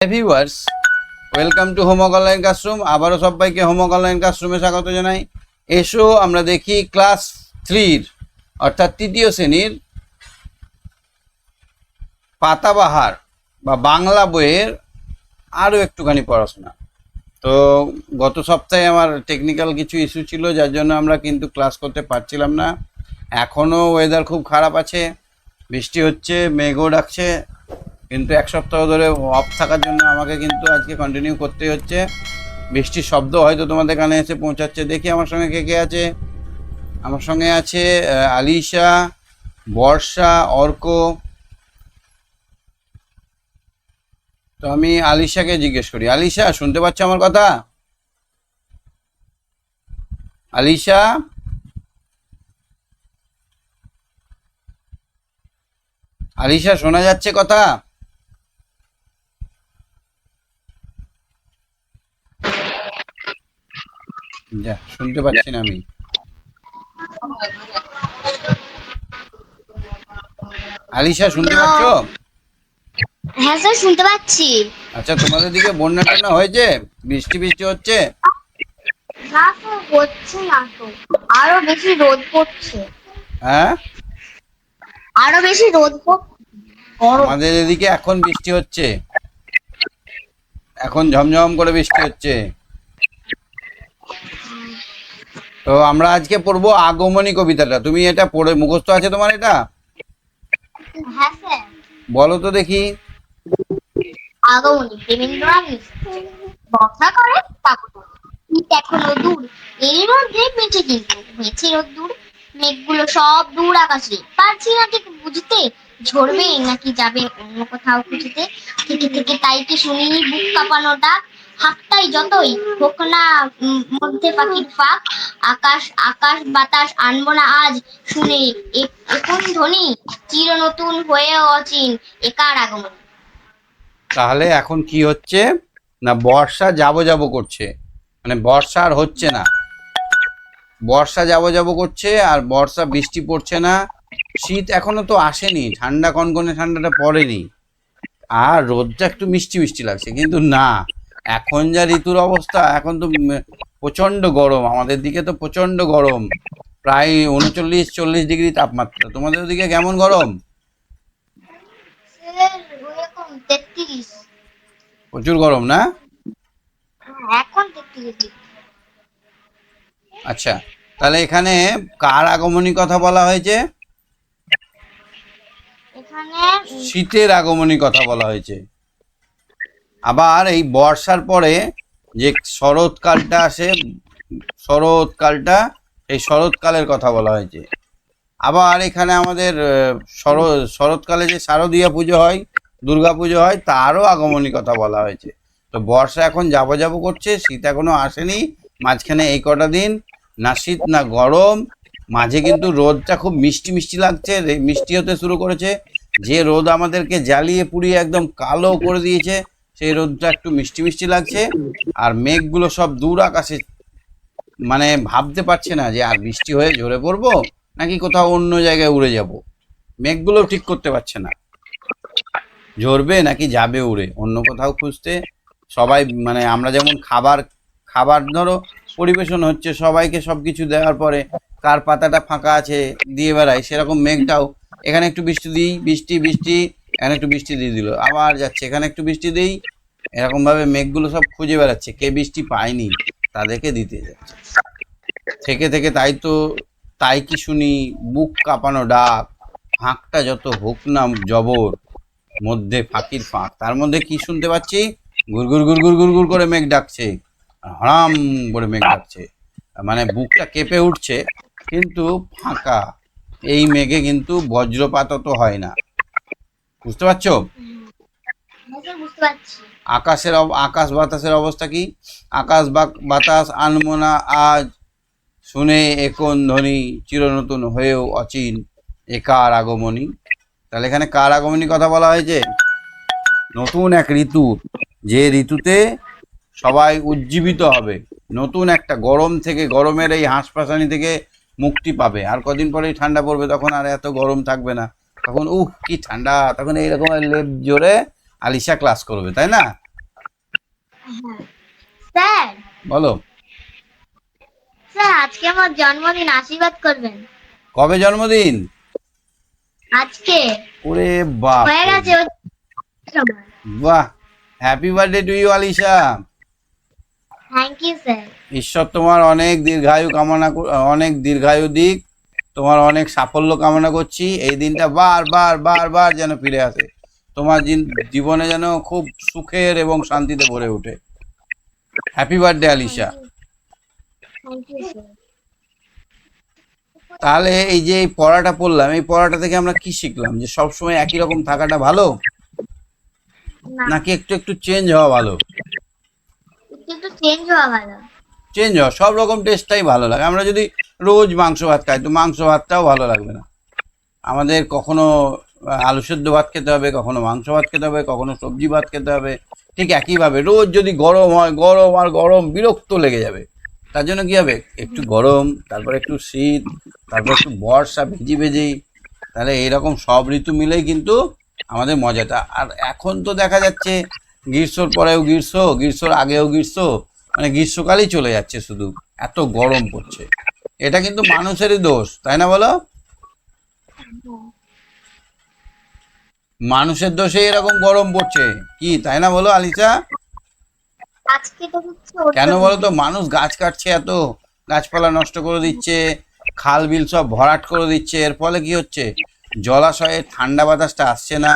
Viewers, welcome to homework online classroom. আবারও সবাইকে homework online ক্লাসরুমে স্বাগত জানাই। এসো আমরা দেখি ক্লাস 3 অর্থাৎ তৃতীয় শ্রেণীর পাতাবাহার বা বাংলা বইয়ের আরও একটুখানি পড়াশোনা। তো গত সপ্তাহে আমার টেকনিক্যাল কিছু ইস্যু ছিল, যার জন্য আমরা কিন্তু ক্লাস করতে পারছিলাম না। এখনও ওয়েদার খুব খারাপ আছে, বৃষ্টি হচ্ছে, মেঘও ডাকছে, কিন্তু এক সপ্তাহ ধরে অফ থাকার জন্য আমাকে কিন্তু আজকে কন্টিনিউ করতেই হচ্ছে। বৃষ্টির শব্দ হয়তো তোমাদের কানে এসে পৌঁছাচ্ছে। দেখি আমার সঙ্গে কে কে আছে। আমার সঙ্গে আছে আলিশা, বর্ষা, অর্ক। তো আমি আলিশাকে জিজ্ঞেস করি, আলিশা শুনতে পাচ্ছ আমার কথা? আলিশা, আলিশা শোনা যাচ্ছে কথা? যা, শুনতে পাচ্ছি না আমি। আলিশা শুনতে পাচ্ছ? হ্যাঁ স্যার, শুনতে পাচ্ছি। আচ্ছা, তোমাদের দিকে বন্যা টন্যা হয়েছে? বৃষ্টি বৃষ্টি হচ্ছে? না স্যার, হচ্ছে না তো, আরো বেশি রোদ পড়ছে। হ্যাঁ, আরো বেশি রোদ পড়ছে। আমাদের এদিকে এখন বৃষ্টি হচ্ছে, এখন ঝমঝম করে বৃষ্টি হচ্ছে। তো আমরা আজকে পড়বো আগমনী কবিতাটা। তুমি এটা পড়ে মুখস্থ আছে তোমার এটা? হ্যাঁ স্যার। বলো তো দেখি। আগমনী দেবেন্দ্রনাথ মিশ্র। বর্ষা করে কাকতালীয়, শীত এখনো দূর, এর মধ্যে মিঠে কিন্তু হয়েছে রোদ্দুর। মেঘগুলো সব দূর আকাশে, পারছি না ঠিক বুঝতে, ঝরবে নাকি যাবে অন্য কোথাও খুঁজতে। থেকে থেকে তাই কি শুনি বুক কাঁপানো ডাক, হাতটাই যতই হোক না মধ্যে পাখির ফাঁক। আকাশ আকাশ বাতাস আনবো না আজ শুনে এখন ধ্বনি, চির নতুন হয়ে অচিন একার আগমন। তাহলে এখন কি হচ্ছে না, বর্ষা যাবো যাবো করছে, মানে বর্ষা আর হচ্ছে না। বর্ষা যাবো যাবো করছে আর বর্ষা বৃষ্টি পড়ছে না। শীত এখনো তো আসেনি, ঠান্ডা কনকনে ঠান্ডাটা পড়েনি, আর রোদটা একটু মিষ্টি মিষ্টি লাগছে। কিন্তু না, এখন যা ঋতুর অবস্থা, এখন তো প্রচণ্ড গরম। আমাদের দিকে তো প্রচণ্ড গরম, প্রায় 39-40 ডিগ্রি তাপমাত্রা। তোমাদের ওদিকে কেমন গরম? ওরকম 33। প্রচুর গরম না? এখন 33। আচ্ছা, তাহলে এখানে কার আগমনী কথা বলা হয়েছে? এখানে শীতের আগমনী কথা বলা হয়েছে। আবার এই বর্ষার পরে যে শরৎকালটা আসে, শরৎকালটা, এই শরৎকালের কথা বলা হয়েছে। আবার এখানে আমাদের শরৎকালে যে শারদীয়া পুজো হয়, দুর্গা পুজো হয়, তারও আগমনী কথা বলা হয়েছে। তো বর্ষা এখন যাবো যাবো করছে, শীত এখনো আসেনি। মাঝখানে এই কটা দিন না শীত না গরম, মাঝে কিন্তু রোদটা খুব মিষ্টি মিষ্টি লাগছে, মিষ্টি হতে শুরু করেছে। যে রোদ আমাদেরকে জ্বালিয়ে পুড়িয়ে একদম কালো করে দিয়েছে, সেই রোদটা একটু মিষ্টি মিষ্টি লাগছে। আর মেঘগুলো সব দূর আকাশে, মানে ভাবতে পারছে না যে আর বৃষ্টি হয়ে ঝরে পড়বো নাকি কোথাও অন্য জায়গায় উড়ে যাব। মেঘগুলো ঠিক করতে পারছে না, ঝরবে নাকি যাবে উড়ে অন্য কোথাও খুঁজতে। সবাই মানে আমরা যেমন খাবার খাবার ধরো পরিবেশন হচ্ছে, সবাইকে সব কিছু দেওয়ার পরে কার পাতাটা ফাঁকা আছে দিয়ে বেড়ায়, সেরকম মেঘটাও এখানে একটু বৃষ্টি দিই, বৃষ্টি বৃষ্টি, এখানে একটু বৃষ্টি দিয়ে দিল, আবার যাচ্ছে, এখানে একটু বৃষ্টি দিই। এরকমভাবে মেঘগুলো সব খুঁজে বেড়াচ্ছে, কে বৃষ্টি পায়নি তাদেরকে দিতে যাচ্ছে। থেকে থেকে তাই তো, তাই কি শুনি বুক কাঁপানো ডাক, ফাঁকটা যত হোক না জবর, মধ্যে ফাঁকির ফাঁক। তার মধ্যে কি শুনতে পাচ্ছি? গুড়গুড় গুড়গুড় গুড়গুড় করে মেঘ ডাকছে, হড়াম করে মেঘ ডাকছে, মানে বুকটা কেঁপে উঠছে। কিন্তু ফাঁকা, এই মেঘে কিন্তু বজ্রপাত তো হয় না। বুঝতে পারছো? বুঝতে পারছি। আকাশ বাতাসের অবস্থা কি? আকাশ বাতাস আনমো না আজ শুনে এখন ধ্বনি, চিরনতুন হয়েও অচিন এ কার আগমনী। তাহলে এখানে কার আগমনী কথা বলা হয়েছে? নতুন এক ঋতু, যে ঋতুতে সবাই উজ্জীবিত হবে, নতুন একটা গরম থেকে, গরমের এই হাঁসপাশানি থেকে মুক্তি পাবে। আর কদিন পরেই ঠান্ডা পড়বে, তখন আর এত গরম থাকবে না, তখন কি ঠান্ডা, তখন এইরকম লেপ জোরে আলিশা ক্লাস করবে, তাই না? হ্যাঁ স্যার, বলো। স্যার আজকে আমার জন্মদিন, আশীর্বাদ করবেন। কবে জন্মদিন? আজকে ওরে বাপ হয়ে রে। গেছে ওই সময়। বাহ, happy birthday to you Alisha. Thank you sir. ঈশ্বর তোমার অনেক দীর্ঘায়ু অনেক দীর্ঘায়ু দিক, তোমার অনেক সাফল্য কামনা করছি। এই দিনটা বার বার বার যেন ফিরে আসে, তোমার জীবনে যেন খুব সুখের এবং শান্তিতে ভরে ওঠে। Happy birthday thank Alisha. You, thank you sir. তাহলে এই যে এই পড়াটা পড়লাম, এই পড়াটা থেকে আমরা কি শিখলাম? যে সব সময় একই রকম থাকাটা ভালো, না, নাকি একটু একটু চেঞ্জ হওয়া ভালো? একটু চেঞ্জ হওয়া ভালো। চেঞ্জ হওয়া, সব রকম টেস্টটাই ভালো লাগে। আমরা যদি রোজ মাংস ভাত খাই, তো মাংস ভাতটাও ভালো লাগবে না। আমাদের কখনো আলু সেদ্ধ ভাত খেতে হবে, কখনো মাংস ভাত খেতে হবে, কখনো সবজি ভাত খেতে হবে। ঠিক একইভাবে রোজ যদি গরম হয়, গরম আর গরম বিরক্ত লেগে যাবে। তার জন্য কি হবে, একটু গরম, তারপর একটু শীত, তারপর একটু বর্ষা ভেজি ভেজেই। তাহলে এইরকম সব ঋতু মিলেই কিন্তু আমাদের মজাটা। আর এখন তো দেখা যাচ্ছে গ্রীষ্মর পরেও গ্রীষ্ম, গ্রীষ্মর আগেও গ্রীষ্ম, মানে গ্রীষ্মকালই চলে যাচ্ছে শুধু, এত গরম পড়ছে। এটা কিন্তু মানুষেরই দোষ, তাই না বলো? মানুষের দোষে এরকম গরম পড়ছে, কি তাই না বলো আলিশা? আজকে তো হচ্ছে ওর কেন জন্য। বলো তো? মানুষ গাছ কাটছে, এত গাছপালা নষ্ট করে দিচ্ছে, খাল বিল সব ভরাট করে দিচ্ছে। এর ফলে কি হচ্ছে, জলাশয়ে ঠান্ডা বাতাসটা আসছে না,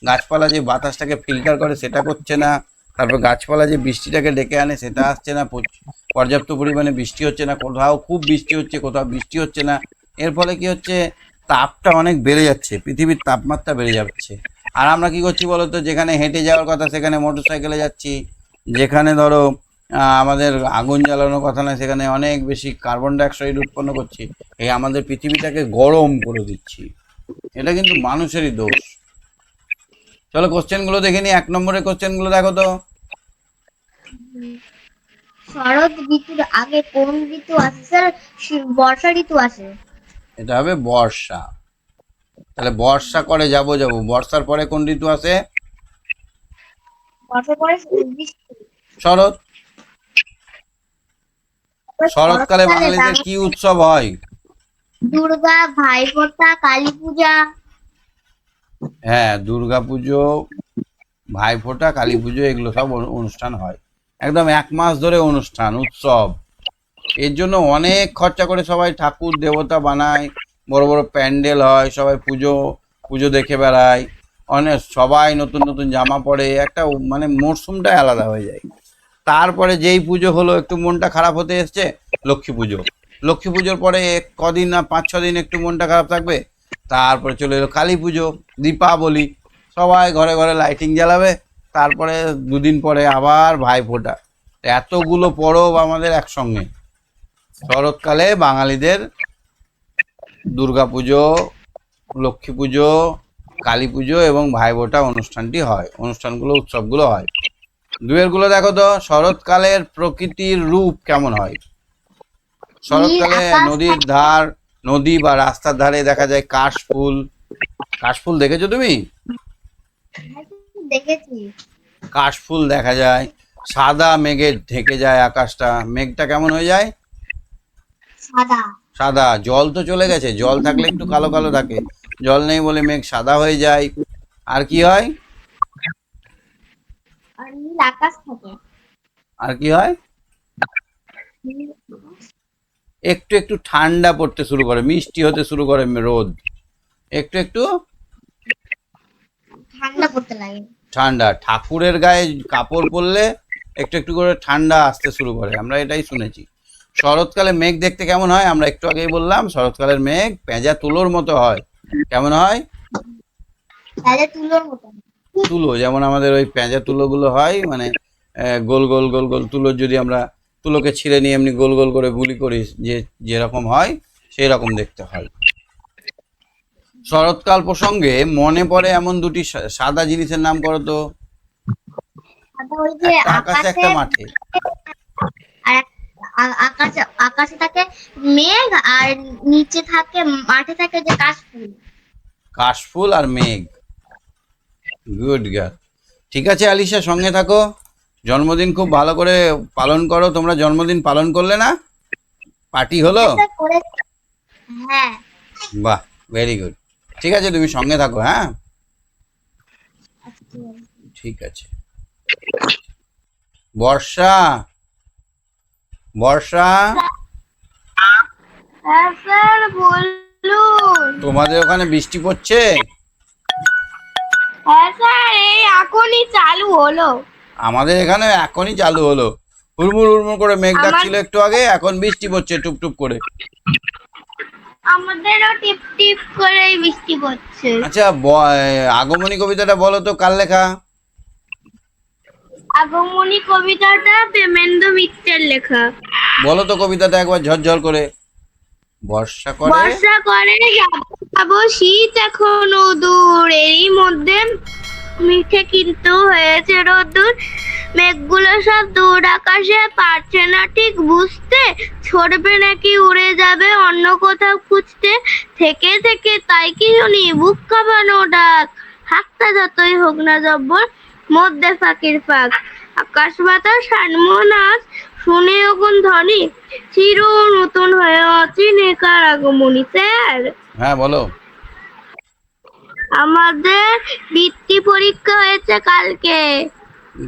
গাছপালা যে বাতাসটাকে ফিল্টার করে সেটা করছে না, তারপর গাছপালা যে বৃষ্টিটাকে ডেকে আনে সেটা আসছে না, পর্যাপ্ত পরিমাণে বৃষ্টি হচ্ছে না, কোথাও খুব বৃষ্টি হচ্ছে, কোথাও বৃষ্টি হচ্ছে না। এর ফলে কি হচ্ছে, তাপটা অনেক বেড়ে যাচ্ছে, পৃথিবীর তাপমাত্রা বেড়ে যাচ্ছে। আর আমরা কি করছি বলো তো? যেখানে হেঁটে যাওয়ার কথা সেখানে মোটর সাইকেলে যাচ্ছি, যেখানে ধরো আমাদের আগুন জ্বালানোর কথা না সেখানে অনেক বেশি কার্বন ডাইঅক্সাইড উৎপন্ন করছি। এই আমাদের পৃথিবীটাকে গরম করে দিচ্ছি। এটা কিন্তু মানুষেরই দোষ। চলো কোশ্চেনগুলো দেখে নি। 1 নম্বরের কোশ্চেনগুলো দেখো তো। শরৎ ঋতুর আগে কোন ঋতু আসে স্যার? বর্ষা ঋতু আসে। এটা হবে বর্ষা। তাহলে বর্ষা করে যাব যাব, বর্ষার পরে কোন ঋতু আসে? বর্ষার পরে বৃষ্টি। শরৎ। তারপরে শরৎকালে শরৎকালে বাঙালিদের কি উৎসব হয়? দুর্গা, ভাইফোঁটা, কালী পূজা। হ্যাঁ, দুর্গা পুজো, ভাইফোঁটা, কালী পুজো, এগুলো সব অনুষ্ঠান হয়। একদম 1 মাস ধরে অনুষ্ঠান, উৎসব। এর জন্য অনেক খরচা করে সবাই ঠাকুর দেবতা বানায়, বড় বড় প্যান্ডেল হয়, সবাই পুজো পুজো দেখে বেড়ায়, অনেক সবাই নতুন নতুন জামা পরে, একটা মানে মরশুমটাই আলাদা হয়ে যায়। তারপরে যেই পুজো হলো, একটু মনটা খারাপ হতে এসছে, লক্ষ্মী পুজো। লক্ষ্মী পুজোর পরে কদিন না 5-6 দিন একটু মনটা খারাপ থাকবে, তারপরে চলে এলো কালী পুজো, দীপাবলি, সবাই ঘরে ঘরে লাইটিং জ্বালাবে। তারপরে 2 দিন পরে আবার ভাইফোঁটা। এতগুলো পরব আমাদের একসঙ্গে। শরৎকালে বাঙালিদের দুর্গাপুজো, লক্ষ্মী পুজো, কালী পুজো এবং ভাইফোঁটা অনুষ্ঠানটি হয়, অনুষ্ঠানগুলো উৎসবগুলো হয়। দুয়েরগুলো দেখো তো। শরৎকালের প্রকৃতির রূপ কেমন হয়? নীল শরৎকালে আকাশ নদীর থাকে। ধার, নদী বা রাস্তার ধারে দেখা যায় কাশফুল। কাশফুল দেখেছো তুমি? দেখেছি। কাশফুল দেখা যায়। সাদা মেঘে ঢেকে যায় আকাশটা, মেঘটা কেমন হয়ে যায়? সাদা। সাদা। জল তো চলে গেছে, জল থাকলে একটু কালো কালো থাকে, জল নেই বলে মেঘ সাদা হয়ে যায়। আর কি হয়? আর নীল আকাশ থাকে। আর কি হয়? নীল একটু একটু ঠান্ডা পড়তে শুরু করে, মিষ্টি হতে শুরু করে রোদ, একটু একটু ঠান্ডা পড়তে লাগে। ঠান্ডা। ঠাকুরের গায়ে কাপড় পরলে একটু একটু করে ঠান্ডা আসতে শুরু করে, আমরা এটাই শুনেছি। শরৎকালে মেঘ দেখতে কেমন হয়? আমরা একটু আগেই বললাম, শরৎকালের মেঘ পেঁজা তুলোর মতো হয়। কেমন হয়? তাহলে তুলোর মতন। তুলো, যেমন আমাদের ওই পেঁজা তুলোগুলো হয়, মানে গোল গোল গোল গোল তুলোর, যদি আমরা তুলোকে ছিঁড়ে নিয়ে এমনি গোল গোল করে গুলি করি, যে যেরকম হয় সেই রকম দেখতে হয়। শরৎকাল প্রসঙ্গে মনে পড়ে এমন দুটি সাদা জিনিসের নাম করো তো। ওই যে একটা আকাশে, আকাশে, একটা মাঠে। আর আকাশে, আকাশে থাকে মেঘ, আর নিচে থাকে, মাঠে থাকে যে কাশফুল। কাশফুল আর মেঘ। Good girl. ঠিক আছে আলিশা, সঙ্গে থাকো। জন্মদিন খুব ভালো করে পালন করো। তোমরা জন্মদিন পালন করলে না? পার্টি হলো? স্যার করে হ্যাঁ বাহ, ভেরি গুড। ঠিক আছে, তুমি সঙ্গে থাকো। হ্যাঁ, ঠিক আছে। বর্ষা, বর্ষা, হ্যাঁ স্যার বলুন। তোমাদের ওখানে বৃষ্টি পড়ছে? হ্যাঁ স্যার এই এখনই চালু হলো। আমাদের এখানে এখনই চালু হলো। হুড়মুড় হুড়মুড় করে মেঘ আমার ডাকছিল একটু আগে, এখন বৃষ্টি পড়ছে টুপ টুপ করে। আমাদেরও টিপ টিপ করে বৃষ্টি পড়ছে। আচ্ছা, আগমনী কবিতাটা বলো তো, কার লেখা? আগমনী কবিতাটা প্রেমেন্দ্র মিত্রের লেখা। বলো তো কবিতাটা একবার ঝরঝর করে। বর্ষা করে, বর্ষা করে যাবো শীত এখনো দূর, এরই মধ্যে মিঠে কিন্তু হয়েছে রোদ্দুর। মেঘগুলো সব দূর আকাশে, পারছে না ঠিক বুঝতে, ছড়বে নাকি উড়ে যাবে অন্য কোথাও খুঁজতে। থেকে থেকে তাই কি শুনি বুক কাঁপানো ডাক, হাতটা যতই হোক না জব্বর, মধ্যে ফাঁকির ফাঁক। আকাশ বাতাস হারমোনাস শুনে যখন ধ্বনি, চির নতুন হয়ে অচিনে কার আগমনী। স্যার হ্যাঁ বলো। আমাদের বৃত্তি পরীক্ষা হয়েছে কালকে।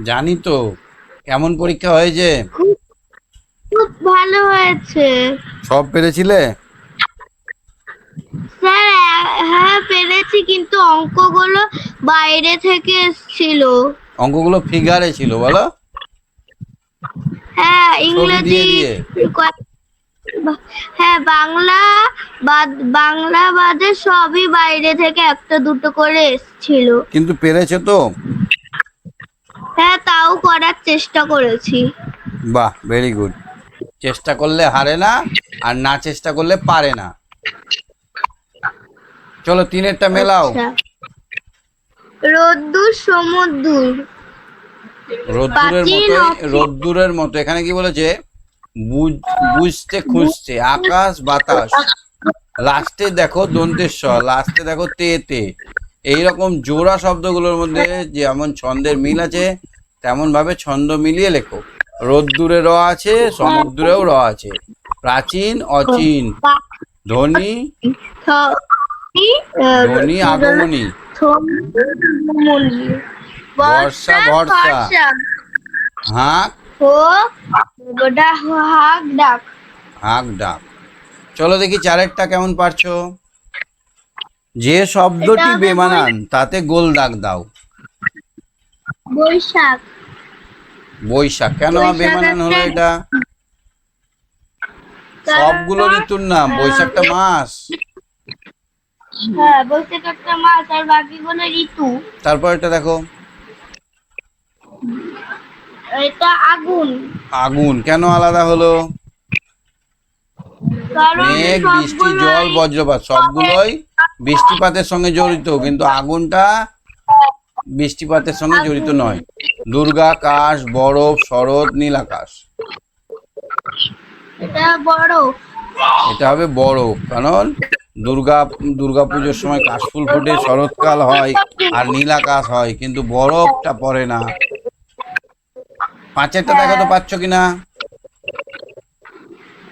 জানি তো। কেমন পরীক্ষা হয়েছে? খুব খুব ভালো হয়েছে সব পেরেছিলে? স্যার। হ্যাঁ পেরেছি, কিন্তু অঙ্কগুলো বাইরে থেকে এসেছিল। অঙ্কগুলো ফিগারে ছিল বলো? হ্যাঁ ছবি ইংরেজি দিয়ে? হ্যাঁ বাংলা বাদে সবই বাইরে থেকে একটা দুটো করে এসেছিল। কিন্তু পেরেছে তো? হ্যাঁ তাও করার চেষ্টা করেছি। বাহ, ভেরি গুড। চেষ্টা করলে হারে না, আর না চেষ্টা করলে পারে না। চলো, তিনেরটা মেলাও। আচ্ছা। রোদ্দুর সমুদ্র রোদ্দুরের প্রাচীন মতোই, অখি- রোদ্দুরের মতো। এখানে কি বলেছে? বুঝতে খুঁজতে, আকাশ বাতাস। লাস্টে দেখো দন্তেশ্বর, লাস্টে দেখো তে তে। এইরকম জোড়া শব্দগুলোর মধ্যে যেমন ছন্দের মিল আছে, তেমন ভাবে ছন্দ মিলিয়ে লেখো। রোদ্দুরে র আছে, সমুদ্রেও র আছে। প্রাচীন অচিন, ধ্বনি ধ্বনি আগমনী, বর্ষা ভরসা, হাঁক হাঁক ডাক। হাঁক ডাক। চলো দেখি চারেরটা কেমন পারছো। যে শব্দটি এটা বেমানান তাতে গোল দাগ দাও। বৈশাখ। বৈশাখ কেন বৈশাখ বেমানান হলো একটা- এটা? সবগুলো ঋতুর নাম, বৈশাখটা মাস। হ্যাঁ বৈশাখ একটা মাস আর বাকিগুলো ঋতু। তারপর এটা দেখো, এটা আগুন। আগুন কেন আলাদা হলো? কারণ মেঘ, বৃষ্টি, জল, বজ্রপাত সবগুলোই বৃষ্টিপাতের সঙ্গে জড়িত, কিন্তু আগুনটা বৃষ্টিপাতের সঙ্গে জড়িত নয়। দুর্গাকাশ, বরফ, শরৎ, নীল আকাশ। এটা বড়। এটা হবে বরফ, কারণ দুর্গা পুজোর সময় কাশফুল ফোটে, শরৎকাল হয় আর নীল আকাশ হয়, কিন্তু বরফটা পড়ে না। পাঁচেরটা দেখো তো পাচ্ছ কিনা।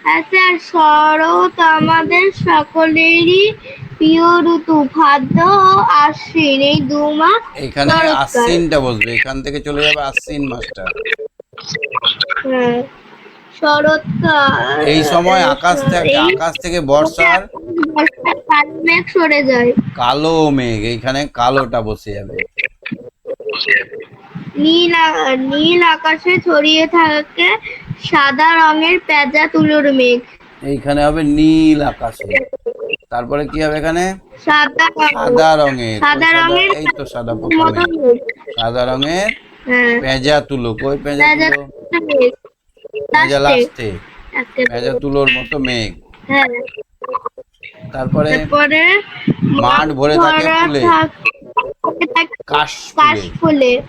আচ্ছা শরৎ আমাদের সকলেরই প্রিয় ঋতু। ভাদ্র ও আশ্বিন এই 2 মাস এখানে শরৎকাল। আশ্বিনটা বসবে, এখান থেকে চলে যাবে আশ্বিন মাসটা। হ্যাঁ শরৎকাল। এই সময় আকাশ থেকে বর্ষার কালো মেঘ সরে যায়। কালো মেঘ, এইখানে কালোটা বসে যাবে। নীল আকাশে ছড়িয়ে থাকে সাদা রঙের পেঁজা তুলোর মেঘ। এইখানে হবে নীল আকাশে। তারপরে কি হবে এখানে? সাদা সাদা রঙের। সাদা রঙের এই তো সাদা প্রথমে। মতো মেঘ। সাদা রঙের হ্যাঁ পেঁজা তুলো। কই পেঁজা পেঁজা তুলো? মেঘ। পেঁজা লাস্টে। একটা পেঁজা তুলোর মতো মেঘ। হ্যাঁ তারপরে তারপরে মাঠ ভরে থাকে ফুলে, কাশ ফুলে। ফুলে।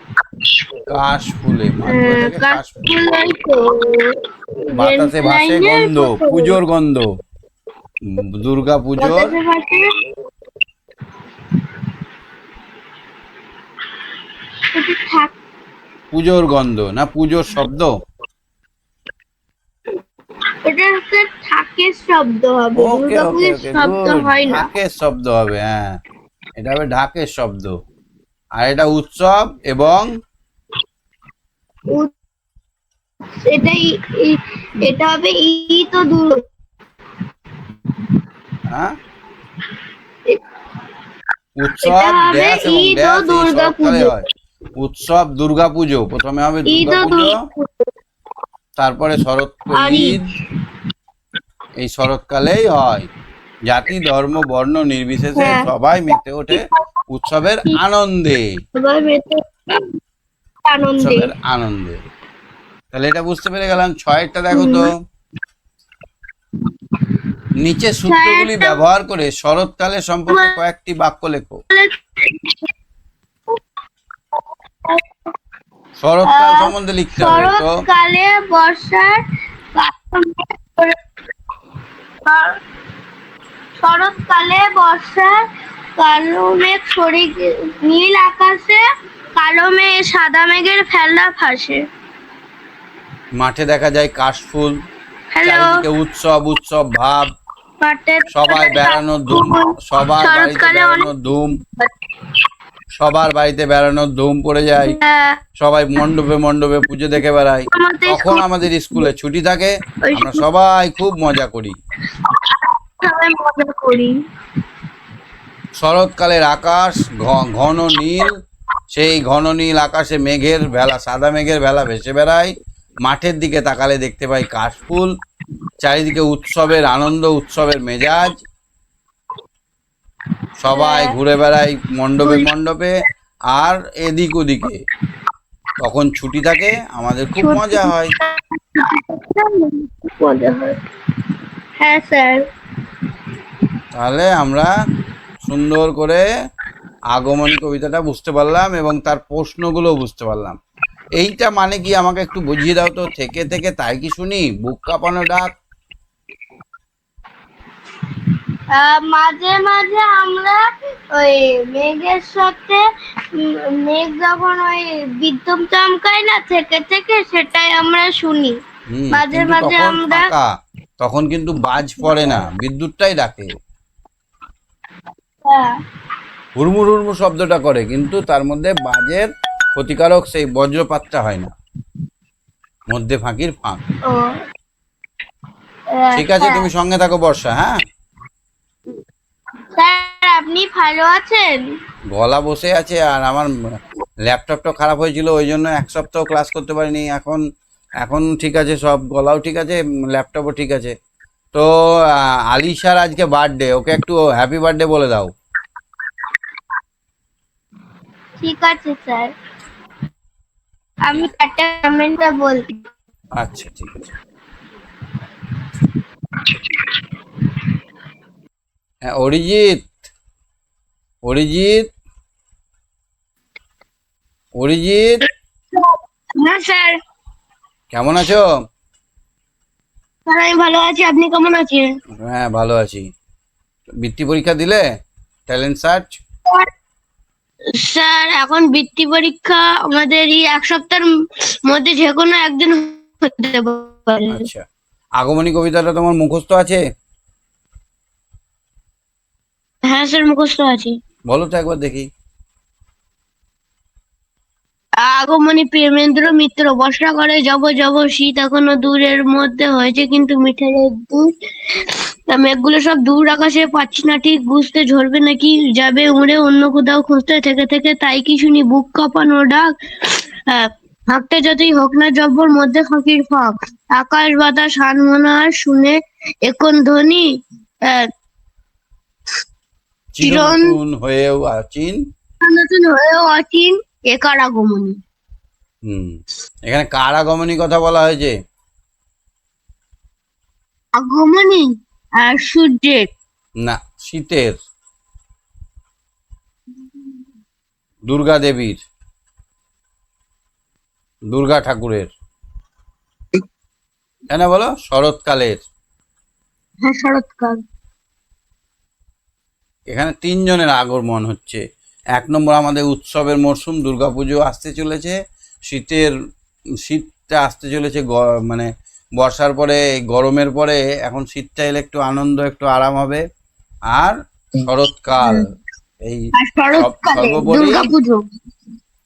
কাশ ফুলে, মাঠ ভরে থাকে কাশ ফুলে। বাতাসে ভাসে গন্ধ, পুজোর গন্ধ, দুর্গা পুজোর। পুজোর গন্ধ না পুজোর শব্দ? এটা হচ্ছে ঢাকের শব্দ হবে, ওকে ওকে দুর্গাপুজোর ওকে, শব্দ গুড, হয় না। ঢাকের শব্দ হবে, হ্যাঁ, এটা হবে ঢাকের শব্দ। আর এটা উৎসব এবং উ- এটাই এটা হবে ঈদ ও হ্যাঁ, এটা উৎসব হবে ড্যাশ এবং ঈদ ও ড্যাশ এই দুর্গা শরৎকালে পুজো। হয়। উৎসব দুর্গাপুজো, প্রথমে হবে ঈদ ও দুর্গাপুজো, দুর্গা পুজো তারপরে শরৎ আর ঈদ। ঈদ, এই শরৎকালেই হয়। জাতি ধর্ম বর্ণ নির্বিশেষে হ্যাঁ, সবাই মেতে ওঠে উৎসবের আনন্দে। সবাই মেতে আনন্দে। উৎসবের আনন্দে। তাহলে এটা বুঝতে পেরে গেলাম। ছয়েরটা দেখো তো, হুম। নিচে সূত্রগুলি ছয়টা ব্যবহার করে শরৎকালের সম্পর্কে কয়েকটি বাক্য লেখো। শরৎকাল সম্বন্ধে লিখতে হবে তো। শরৎকালে বর্ষার শরৎকালে বর্ষার কালো মেঘ সরে নীল আকাশে কালো মেঘ সাদা মেঘের ফেলা ভাসে। মাঠে দেখা যায় কাশফুল, হ্যালো, চারিদিকে উৎসব উৎসব ভাব, মাঠের সবাই বেড়ানোর ধুম, সবার বাড়িতে শরৎকালে অনেক বেড়ানোর ধুম, সবার বাড়িতে বেড়ানোর ধুম পড়ে যায়, সবাই মণ্ডপে মণ্ডপে পুজো দেখে বেড়ায়। তখন আমাদের স্কুলে ছুটি থাকে, আমরা সবাই খুব মজা করি। সবাই মজা করি। শরৎকালের আকাশ ঘন নীল, সেই ঘন নীল আকাশে মেঘের ভেলা, সাদা মেঘের ভেলা ভেসে বেড়ায়। মাঠের দিকে তাকালে দেখতে পাই কাশফুল, চারিদিকে উৎসবের আনন্দ, উৎসবের মেজাজ, সবাই ঘুরে বেড়ায় মণ্ডপে মণ্ডপে আর এদিক ওদিকে। তখন ছুটি থাকে, আমাদের খুব মজা হয়। মজা হয়। হ্যাঁ স্যার। তাহলে আমরা সুন্দর করে আগমনী কবিতাটা বুঝতে পারলাম এবং তার প্রশ্নগুলো বুঝতে পারলাম। এইটা মানে কি আমাকে একটু বুঝিয়ে দাও তো, থেকে থেকে তাই কি শুনি, বুক কাঁপানো ডাক। মাঝে মাঝে আমরা ওই মেঘের সাথে মেঘ যখন ওই বিদ্যুৎ চমকায় না থেকে থেকে, সেটাই আমরা শুনি। মাঝে কিন্তু মাঝে তখন আমরা ফাঁকা, তখন কিন্তু বাজ পড়ে না, বিদ্যুৎটাই ডাকে। হুড়মুড় হুড়মুড় শব্দটা করে, কিন্তু তার মধ্যে বাজের ক্ষতিকারক সেই বজ্রপাতটা হয় না, মধ্যে ফাঁকির ফাঁক। ও, ঠিক আছে, তুমি সঙ্গে থাকো বর্ষা। হ্যাঁ স্যার, আপনি ভালো আছেন? গলা বসে আছে, আর আমার ল্যাপটপটা খারাপ হয়েছিল, ওই জন্য এক সপ্তাহ ক্লাস করতে পারিনি। এখন এখন ঠিক আছে, সব গলাও ঠিক আছে, ল্যাপটপও ঠিক আছে। তো আলিশার আজকে বার্থডে, ওকে একটু হ্যাপি বার্থডে বলে দাও। ঠিক আছে স্যার, আমি একটা কমেন্টটা বলছি। আচ্ছা ঠিক আছে। হ্যাঁ, অরিজিৎ, অরিজিৎ, অরিজিৎ, হ্যাঁ স্যার। কেমন আছো? স্যার, আমি ভালো আছি, আপনি কেমন আছেন? হ্যাঁ ভালো আছি। বৃত্তি পরীক্ষা দিলে, ট্যালেন্ট সার্চ? স্যার, এখন বৃত্তি পরীক্ষা আমাদের এই এক সপ্তাহের মধ্যে যে কোনো একদিন হতে পারে। আচ্ছা, আগমনী কবিতাটা তোমার মুখস্থ আছে? হ্যাঁ স্যার, মুখস্থ আছে। বলো তো একবার দেখি। আগমনী প্রেমেন্দ্র মিত্র, বর্ষা করে যাব যাব, শীত এখনো দূরের মধ্যে হয়েছে কিন্তু মিঠে দূর। মেঘগুলো সব দূর আকাশে, পাচ্ছি না ঠিক বুঝতে ঝরবে নাকি যাবে উড়ে অন্য কোথাও খুঁজতে থেকে থেকে, তাই কি শুনি বুক কাঁপানো ডাক। ফাঁকটা যতই হোক না জব্বর, মধ্যে ফাঁকির ফাঁক। আকাশ বাতাস হানমোনা শুনে এখন ধ্বনি চিরনতুন হয়েও আচিন। নতুন হয়েও অচিন একার আগমনী। এখানে কার আগমনী কথা বলা হয়েছে? আগমনী আর সূর্যের। না, শীতের, দুর্গা দেবীর, দুর্গা ঠাকুরের। কেন বলো? শরৎকালের। হ্যাঁ, শরৎকাল। এখানে তিনজনের আগমন হচ্ছে। এক নম্বর, আমাদের উৎসবের মরশুম দুর্গাপুজো আসতে চলেছে। শীতটা আসতে চলেছে, মানে বর্ষার পরে এই গরমের পরে এখন শীতটা এলে একটু আনন্দ, একটু আরাম হবে। আর শরৎকাল, এই আর শরৎকালে সর্বোপরি দুর্গাপুজো।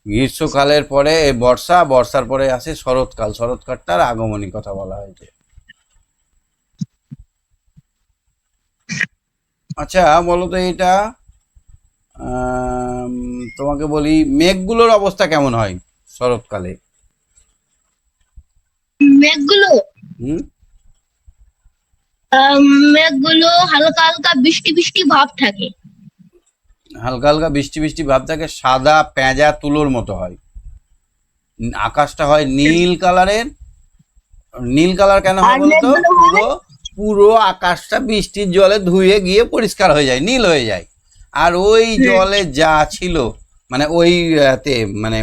গ্রীষ্মকালের পরে এই বর্ষা, বর্ষার পরে আসে শরৎকাল, শরৎকালটার আগমনী কথা বলা হয়েছে। আচ্ছা বলো তো এটা, আম, তোমাকে বলি, মেঘগুলোর অবস্থা কেমন হয় শরৎকালে? মেঘগুলো হুম। মেঘগুলো হালকা হালকা বৃষ্টি বৃষ্টি ভাব থাকে। হালকা হালকা বৃষ্টি বৃষ্টি ভাব থাকে, সাদা পেঁজা তুলোর মতো হয়। আকাশটা হয় নীল কালারের। নীল কালার কেন আর হয় বলো তো? মেঘগুলো হয় পুরো পুরো আকাশটা বৃষ্টির জলে ধুয়ে গিয়ে পরিষ্কার হয়ে যায়, নীল হয়ে যায়। আর ওই জলে যা ছিল, মানে ওই মানে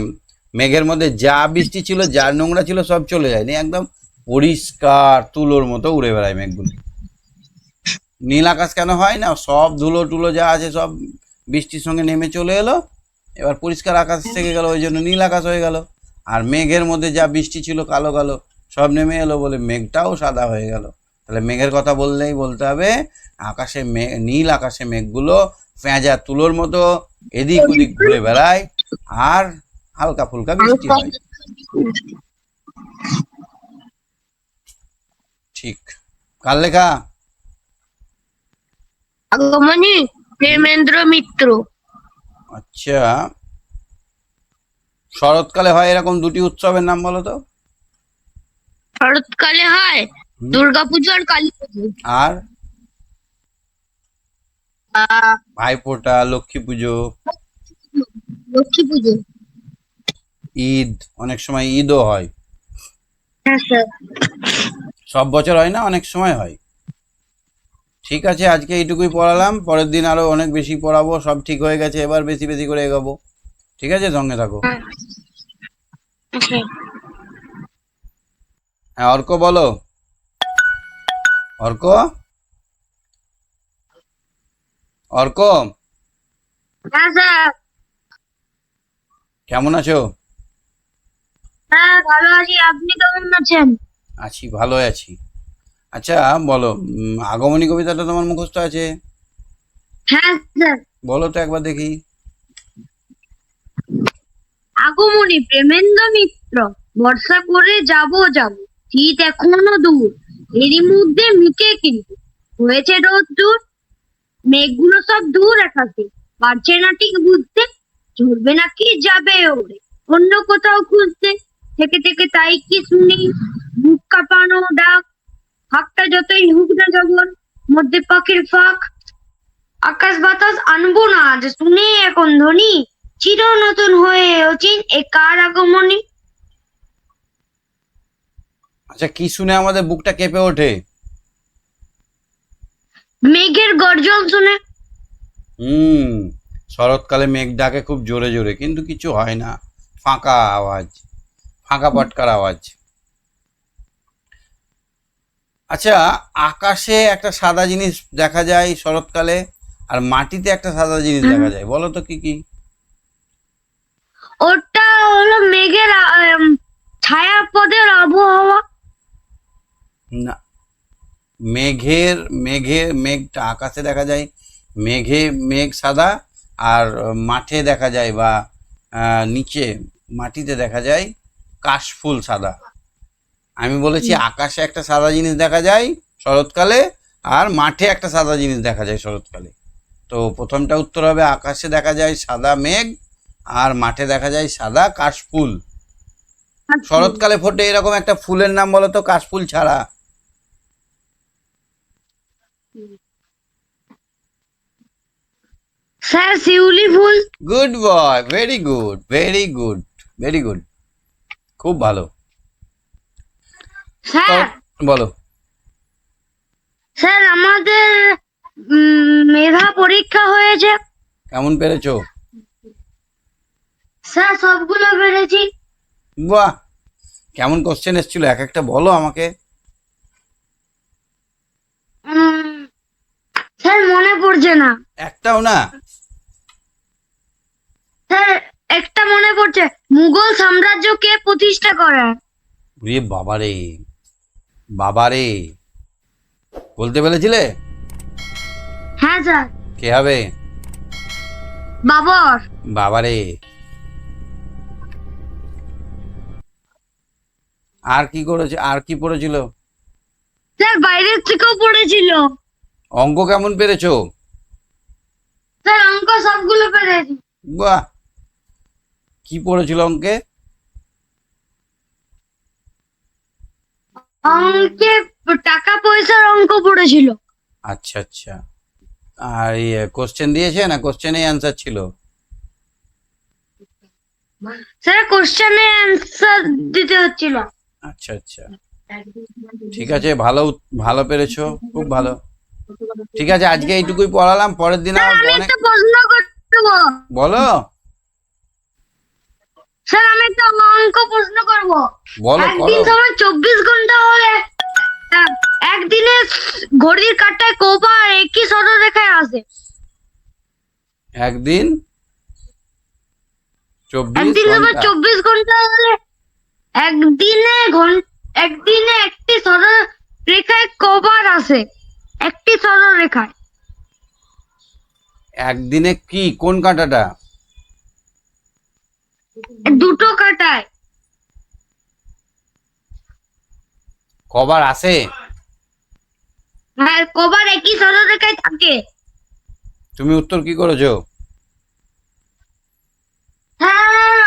মেঘের মধ্যে যা বৃষ্টি ছিল, যা নোংরা ছিল, সব চলে যায়, নিয়ে একদম পরিষ্কার তুলোর মতো উড়ে বেড়ায় মেঘগুলো। নীল আকাশ কেন হয় না? সব ধুলো টুলো যা আছে সব বৃষ্টির সঙ্গে নেমে চলে এলো, এবার পরিষ্কার আকাশ থেকে গেল, ওই জন্য নীল আকাশ হয়ে গেল। আর মেঘের মধ্যে যা বৃষ্টি ছিল কালো কালো, সব নেমে এলো বলে মেঘটাও সাদা হয়ে গেল। তাহলে মেঘের কথা বললেই বলতে হবে আকাশে নীল আকাশে মেঘগুলো পেঁজা তুলোর মতো এদিক ওদিক ঘুরে বেড়ায়, আর হালকা ফুলকা বৃষ্টি হয়। ঠিক। কার লেখা? আগমনী প্রেমেন্দ্র মিত্র। আচ্ছা, শরৎকালে হয় এরকম দুটি উৎসবের নাম বলো তো। শরৎকালে হয় হুম। দুর্গাপুজো আর কালী পুজো। আর ভাইফোঁটা, লক্ষ্মী পুজো, লক্ষ্মী পুজো। ঈদ, অনেক সময় ঈদও হয়। হ্যাঁ স্যার। সব বছর হয় না, অনেক সময় হয়। ঠিক আছে, আজকে এইটুকুই পড়ালাম, পরের দিন আরো অনেক বেশি পড়াবো। সব ঠিক হয়ে গেছে, এবার বেশি বেশি করে এগোবো। ঠিক আছে, সঙ্গে থাকো। হ্যাঁ, অর্ক বলো। অর্ক, অর্ক, হ্যাঁ স্যার। কেমন আছো? হ্যাঁ ভালো আছি, আপনি কেমন আছেন? আছি, ভালো আছি। আচ্ছা বলো, আগমনী কবিতাটা তোমার মুখস্থ আছে? হ্যাঁ স্যার। বলো তো একবার দেখি। আগমনী প্রেমেন্দ্র মিত্র, বর্ষা করে যাব যাব, শীত এখনো দূর, এরই মধ্যে মিটে কিন্তু হয়েছে রোদ্দুর। মেঘগুলো সব দূর আকাশে, পারছে না ঠিক বুঝতে, ঝরবে নাকি যাবে ওরে অন্য কোথাও খুঁজতে। থেকে থেকে তাই কি শুনি বুক কাঁপানো ডাক, ফাঁকটা যতই হোক না যখন, মধ্যে পাখির ফাঁক। আকাশ বাতাস আনবো না আজ শুনে এখন ধ্বনি, চির নতুন হয়ে অচিন এ কার আগমনী। আচ্ছা, কি শুনে আমাদের বুকটা কেঁপে ওঠে? মেঘের গর্জন শুনে। হুম। শরৎকালে মেঘ ডাকে খুব জোরে জোরে, কিন্তু কিছু হয় না, ফাঁকা আওয়াজ, ফাঁকা পটকার আওয়াজ। আচ্ছা, আকাশে একটা সাদা জিনিস দেখা যায় শরৎকালে, আর মাটিতে একটা সাদা জিনিস দেখা যায়, বলো তো কি কি? ওটা হলো মেঘের ছায়াপথের আবহাওয়া। না, মেঘটা আকাশে দেখা যায়, মেঘ সাদা, আর মাঠে দেখা যায় বা নিচে মাটিতে দেখা যায় কাশফুল সাদা। আমি বলেছি আকাশে একটা সাদা জিনিস দেখা যায় শরৎকালে, আর মাঠে একটা সাদা জিনিস দেখা যায় শরৎকালে। তো প্রথমটা উত্তর হবে আকাশে দেখা যায় সাদা মেঘ, আর মাঠে দেখা যায় সাদা কাশফুল। শরৎকালে ফোটে এরকম একটা ফুলের নাম বলো তো, কাশফুল ছাড়া। স্যার শিউলি ফুল। Good boy, very good, very good, very good, খুব ভালো। স্যার, বলো। স্যার আমাদের মেধা পরীক্ষা হয়েছে। কেমন পেরেছো? স্যার সবগুলো পেরেছি। বাহ, কেমন কোশ্চেন এসেছিল এক একটা বলো আমাকে। স্যার মনে পড়ছে না। একটাও না? স্যার একটা মনে পড়ছে, মুঘল সাম্রাজ্য কে প্রতিষ্ঠা করে? রে বাবারে, বাবারে, বলতে পেরেছিলে? হ্যাঁ স্যার, কে হবে? বাবর। বাবারে। আর কি করেছে, আর কি পড়েছিল? স্যার বাইরের থেকেও পড়েছিল। অঙ্ক কেমন পেরেছো? স্যার অঙ্ক সবগুলো পেরেছি। বাহ, কি পড়েছিল অঙ্কে? অঙ্কে টাকা পয়সার অঙ্ক পড়েছিল। আচ্ছা আচ্ছা। আর কোশ্চেন দিয়েছে না, কোশ্চেনে অ্যান্সার ছিল? স্যার কোশ্চেনে অ্যান্সার দিতে হচ্ছিল। আচ্ছা আচ্ছা, ঠিক আছে, ভালো ভালো পেরেছো, খুব ভালো। ঠিক আছে, আজকে এইটুকুই পড়ালাম, পরের দিন স্যার আবার আমি অনেক। একটা প্রশ্ন করবো। বলো স্যার আমি একটা অঙ্ক প্রশ্ন করব। বলো একদিন করো। সময় 24 ঘন্টা হলে একদিনে ঘড়ির কাঁটায় কবার একই সরলরেখায় আসে? একদিন 24 একদিন সময় ঘন্টা 24 ঘন্টা হলে একদিনে একটি সরলরেখায় কবার আসে? একটি সরলরেখায়। একদিনে কি, কোন কাঁটাটা? দুটো কাঁটায়। কবার আসে? হ্যাঁ, কবার একই সরলরেখায় থাকে? তুমি উত্তর কি করেছো? হ্যাঁ,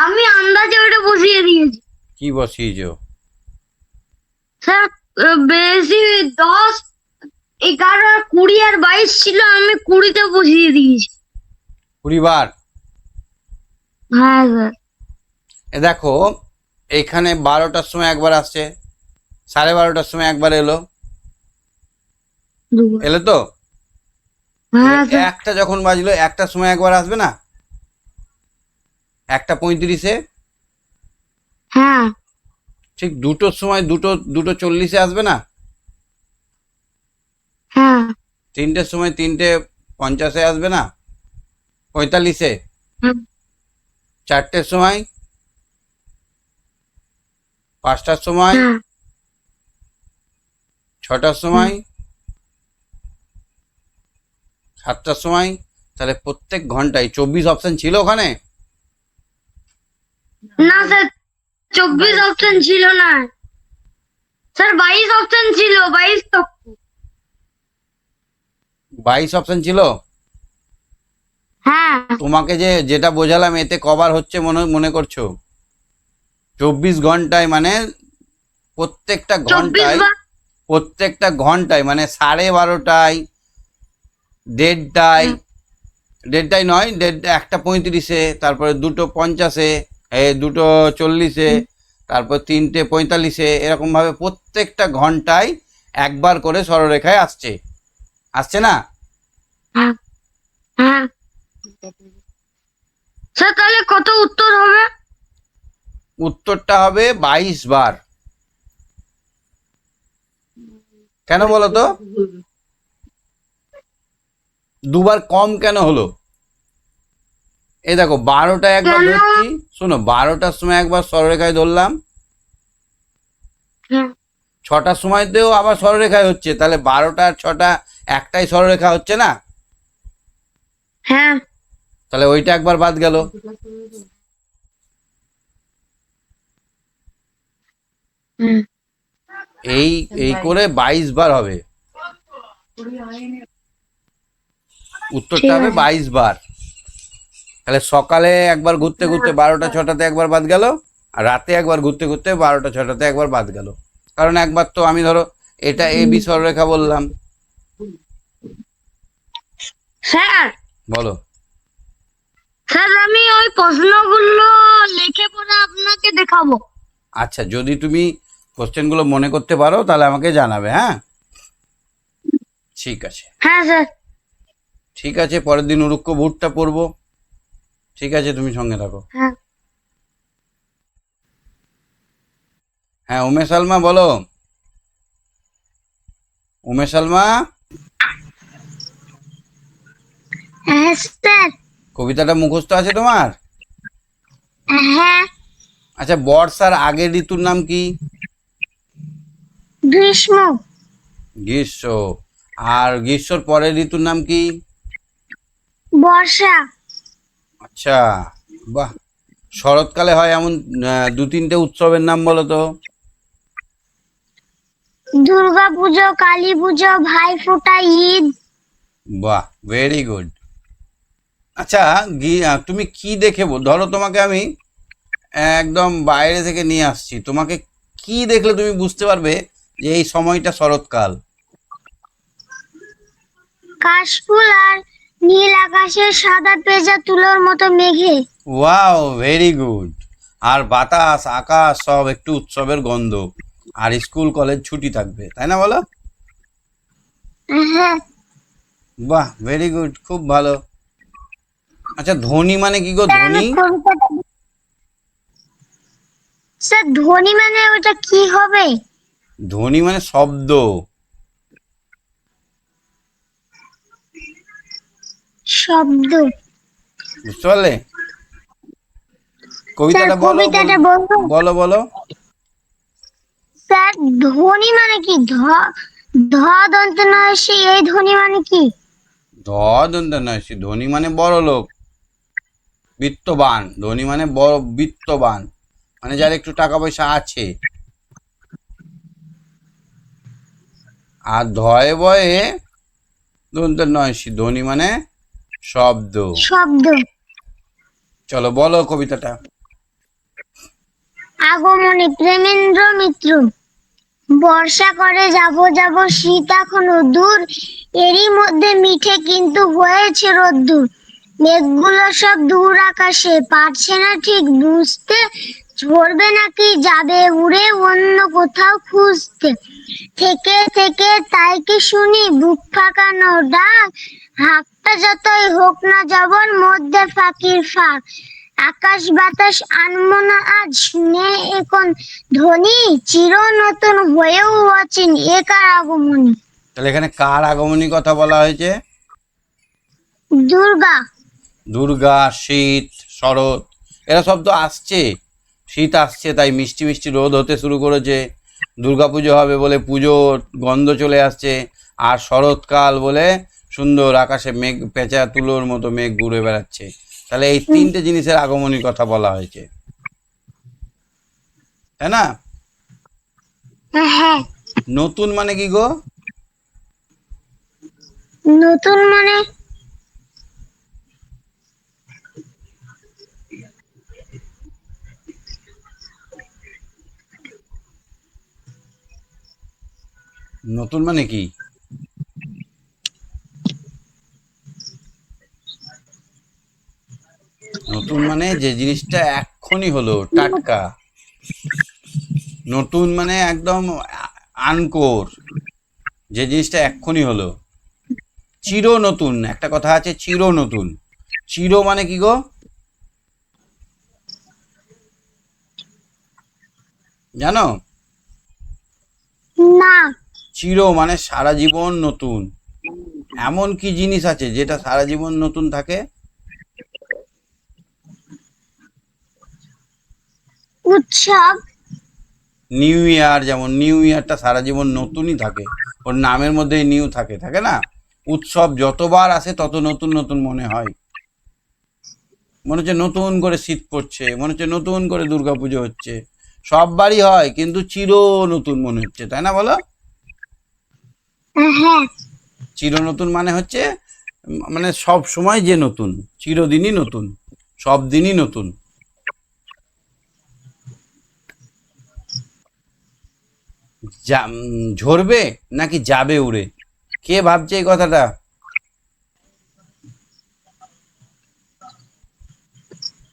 আমি আন্দাজে ওটা বসিয়ে দিয়েছি। কি বসিয়েছো? স্যার বেশি 10, 11, 20 আর 22 ছিল, আমি 20-তে বসিয়ে দিয়েছি। 20 বার। হ্যাঁ স্যার। এ দেখো, এইখানে 12টার সময় একবার আসছে, 12:30টার সময় একবার এলো, দুবার। এলো তো? হ্যাঁ এবার স্যার। একটা যখন বাজলো, একটার সময় একবার আসবে না? 1:35-এ। হ্যাঁ ঠিক 2টোর সময় 2:40-এ আসবে না? হ্যাঁ 3টের সময় 3:50-এ আসবে না? 45-এ। হ্যাঁ 4টের সময়, 5টার সময়, হ্যাঁ 6টার সময়, 7টার সময়। তাহলে প্রত্যেক ঘন্টায় 24 অপশন ছিল ওখানে? না স্যার, 24 অপশন ছিল না স্যার, 22 অপশন ছিল, 22 তো। 22 অপশন ছিল। হ্যাঁ তোমাকে যেটা বোঝালাম, এতে কবার হচ্ছে মনে মনে করছো? 24 ঘন্টায় মানে প্রত্যেকটা 24 ঘন্টায়, বার। প্রত্যেকটা ঘন্টায় মানে 12:30টায়, 1:30টায়, 1:30টায় নয়, 1:35-এ, তারপরে 2:50-এ, 2:40-এ, তারপর 3:45-এ, এরকম ভাবে প্রত্যেকটা ঘন্টায় একবার করে সরলরেখায় আসছে, আসছে না? হ্যাঁ হ্যাঁ স্যার তাহলে কত উত্তর হবে? উত্তরটা হবে 22 বার। কেন বলো তো? দুবার কম কেন হলো? এই দেখো, 12টায় একবার কেন? ধরছি, শোনো, 12টার সময় একবার সরলরেখায় ধরলাম, হ্যাঁ 6টার সময়তেও আবার সরলরেখায় হচ্ছে, তাহলে 12টা আর 6টা একটাই সরলরেখা হচ্ছে না? হ্যাঁ তাহলে ওইটা একবার বাদ গেল। হুম, এই এই করে 22 বার হবে, উত্তরটা ঠিক হবে আছে। 22 বার। তাহলে সকালে একবার ঘুরতে ঘুরতে 12টা 6টাতে একবার বাদ গেল, আর রাতে একবার ঘুরতে ঘুরতে 12টা 6টাতে একবার বাদ গেল। কারণ একবার তো আমি ধরো এটা এ বি সরলরেখা বললাম। স্যার বলো। স্যার আমি ওই প্রশ্নগুলো লিখে পরে আপনাকে দেখাবো। আচ্ছা, যদি তুমি কোশ্চেনগুলো মনে করতে পারো তাহলে আমাকে জানাবে, হ্যাঁ? ঠিক আছে, হ্যাঁ স্যার। ঠিক আছে, পরের দিন উরুক্ষ ভুট্টা পড়বো। ঠিক আছে, তুমি সঙ্গে থাকো। হ্যাঁ হ্যাঁ, উমেশ আলমা বলো। উমেশ আলমা, হ্যাঁ স্যার। কবিতাটা মুখস্থ আছে তোমার? হ্যাঁ। আচ্ছা, বর্ষার আগের ঋতুর নাম কি? গ্রীষ্ম। গ্রীষ্ম। আর গ্রীষ্মর পরের ঋতুর নাম কি? বর্ষা। আচ্ছা, বাহ। শরৎকালে হয় এমন দু তিনটে উৎসবের নাম বলো তো। দুর্গা পুজো, কালী পুজো, ভাইফোঁটা, ঈদ। বাহ, ভেরি গুড। আচ্ছা, তুমি কি দেখে ধরো তোমাকে আমি একদম বাইরে থেকে নিয়ে আসছি, তোমাকে কি দেখলে তুমি বুঝতে পারবে যে এই সময়টা শরৎকাল? কাশফুল আর নীল আকাশের সাদা পেঁজা তুলোর মতো মেঘে। Wow, very good. আর বাতাস আকাশ সব একটু উৎসবের গন্ধ। আর স্কুল কলেজ ছুটি থাকবে, তাই না বলো? হ্যাঁ। বাহ, ভেরি গুড, খুব ভালো। আচ্ছা, ধ্বনি মানে কি গো? স্যার, আমি ধ্বনি? কবিতাটা স্যার, ধ্বনি মানে ওটা কি হবে? ধ্বনি মানে শব্দ। শব্দ। বুঝতে পারলে? স্যার, কবিতাটা বলো কবিতাটা বলবো? বলো বলো। স্যার, ধ্বনি মানে কি? ধ দন্ত নয় সে, এই ধ্বনি মানে কি? ধ দন্ত নয় সে, ধনী মানে বড় লোক, বিত্তবান। ধনী মানে বড় বিত্তবান, মানে যার একটু টাকা পয়সা আছে। আর ধয়ে বয়ে দন্ত নয় সে, ধনী মানে শব্দ। শব্দ। চলো বলো কবিতাটা। আগমনী প্রেমেন্দ্র মিত্র। বর্ষা করে যাব যাব, শীত এখনো দূর, এরই মধ্যে মিঠে কিন্তু হয়েছে রোদ্দুর। মেঘগুলো সব দূর আকাশে, পারছে না ঠিক বুঝতে, ঝরবে নাকি যাবে উড়ে অন্য কোথাও খুঁজতে। থেকে থেকে তাই কি শুনি বুক ফাঁকানো ডাক, হাতটা যতই হোক না জবর মধ্যে ফাঁকির ফাঁক। আকাশ বাতাস আনমো না আজ শুনে এখন ধ্বনি, চির নতুন হয়েও অচিন এ কার আগমনী। তাহলে এখানে কার আগমনী কথা বলা হয়েছে? দুর্গা। দুর্গা, শীত, শরৎ, এরা সব তো আসছে। শীত আসছে তাই মিষ্টি মিষ্টি রোদ হতে শুরু করেছে, দুর্গাপুজো হবে বলে পুজোর গন্ধ চলে আসছে। আর শরৎকাল বলে সুন্দর আকাশে মেঘ, পেঁচা তুলোর মতো মেঘ ঘুরে বেড়াচ্ছে। তাহলে এই তিনটে জিনিসের আগমনীর কথা বলা হয়েছে, তাই না? হ্যাঁ। নতুন মানে কি গো? নতুন মানে নতুন মানে কি? নতুন মানে যে জিনিসটা এক্ষুনি হলো, টাটকা। নতুন মানে একদম আনকোর, যে জিনিসটা এক্ষুনি হলো। চির নতুন, একটা কথা আছে চির নতুন। চির মানে কি গো? জানো? না। চির মানে সারা জীবন নতুন। এমন কি জিনিস আছে যেটা সারা জীবন নতুন থাকে? উৎসব। নিউ ইয়ার, যেমন নিউ ইয়ারটা সারা জীবন নতুনই থাকে, ওর নামের মধ্যেই নিউ থাকে, থাকে না? উৎসব যতবার আসে তত নতুন নতুন মনে হয়। মনে হচ্ছে নতুন করে শীত পড়ছে, মনে হচ্ছে নতুন করে দুর্গাপুজো হচ্ছে। সব বাড়ি হয় কিন্তু চির নতুন মনে হচ্ছে, তাই না বলো? হ্যাঁ। চির নতুন মানে হচ্ছে মানে সব সময় যে নতুন, চিরদিনই নতুন, সব দিনই নতুন। ঝরবে নাকি যাবে উড়ে, কে ভাবছে এই কথাটা?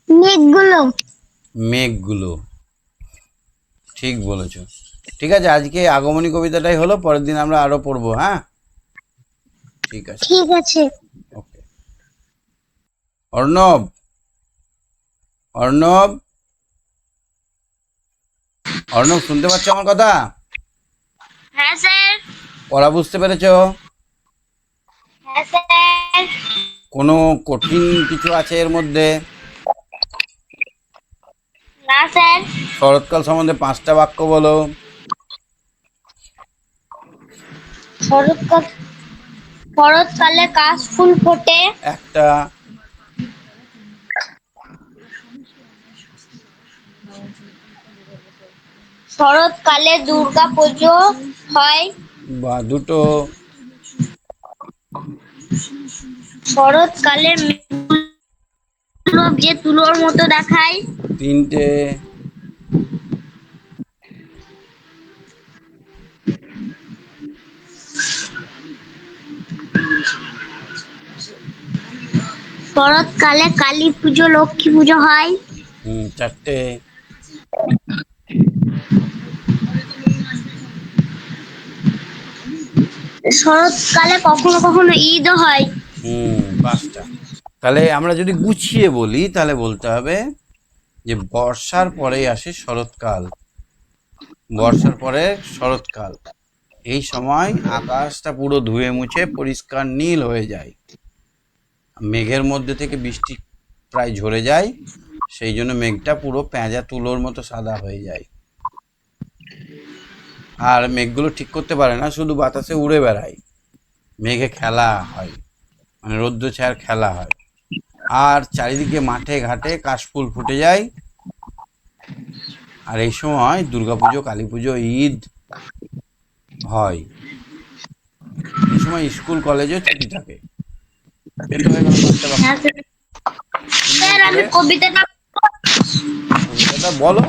মেঘগুলো। মেঘগুলো, ঠিক বলেছো। ঠিক আছে, আজকে আগমনী কবিতাটাই হলো, পরের দিন আমরা আরো পড়বো, হ্যাঁ? ঠিক আছে, ঠিক আছে। ওকে। অর্ণব, অর্ণব, অর্ণব, শুনতে পাচ্ছ আমার কথা? হ্যাঁ স্যার। পড়া বুঝতে পেরেছো? হ্যাঁ স্যার। কোনো কঠিন কিছু আছে এর মধ্যে? স্যার। শরৎকাল সম্বন্ধে 5টা বাক্য বলো। শরৎকাল, শরৎকালে কাশফুল ফোটে। একটা। শরৎকালে দুর্গা পুজো হয়। বা দুটো। শরৎকালে মেঘগুলো যে তুলোর মতো দেখায়। 3টে। শরৎকালে কালী পুজো লক্ষ্মী পুজো হয়। 4টে। শরৎকালে কখনো কখনো ঈদও হয়। 5টা। তাহলে আমরা যদি গুছিয়ে বলি তাহলে বলতে হবে যে বর্ষার পরেই আসে শরৎকাল। বর্ষার পরে শরৎকাল। এই সময় আকাশটা পুরো ধুয়ে মুছে পরিষ্কার নীল হয়ে যায়, মেঘের মধ্যে থেকে বৃষ্টি প্রায় ঝরে যায়, সেই জন্য মেঘটা পুরো পেঁজা তুলোর মতো সাদা হয়ে যায়। আর মেঘগুলো ঠিক করতে পারে না, শুধু বাতাসে উড়ে বেড়ায়, মেঘে খেলা হয়, মানে রৌদ্র ছায়ার খেলা হয়। আর চারিদিকে মাঠে ঘাটে কাশফুল ফুটে যায়। আর এই সময় দুর্গাপুজো, কালী পুজো, ঈদ হয়। এই সময় স্কুল কলেজও ছুটি থাকে। এই তো হয়ে গেল 5টা বাক্য। হ্যাঁ স্যার। 3 স্যার আমি নম্বরে কবিতাটা, কবিতাটা বলো।